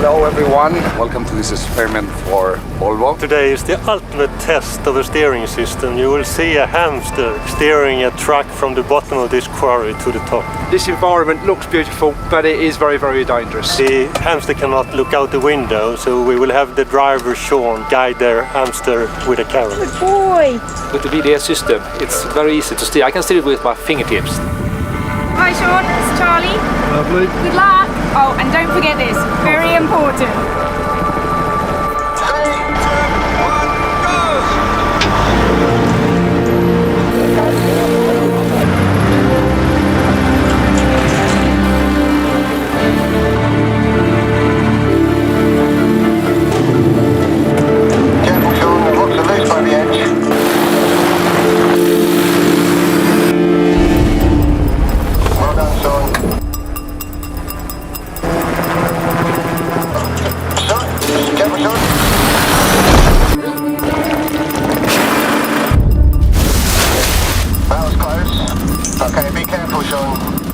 Hello everyone, welcome to this experiment for Volvo. Today is the ultimate test of a steering system. You will see a hamster steering a truck from the bottom of this quarry to the top. This environment looks beautiful, but it is very, very dangerous. The hamster cannot look out the window, so we will have the driver Sean guide their hamster with a carrot. Good boy! With the VDS system, it's very easy to steer. I can steer it with my fingertips. Hi Sean, it's Charlie. Lovely. Good luck! Oh, and don't forget this, very important. Careful Sean, the rocks are loose by the edge. Well done Sean. Careful Sean. That was close. Okay, be careful Sean.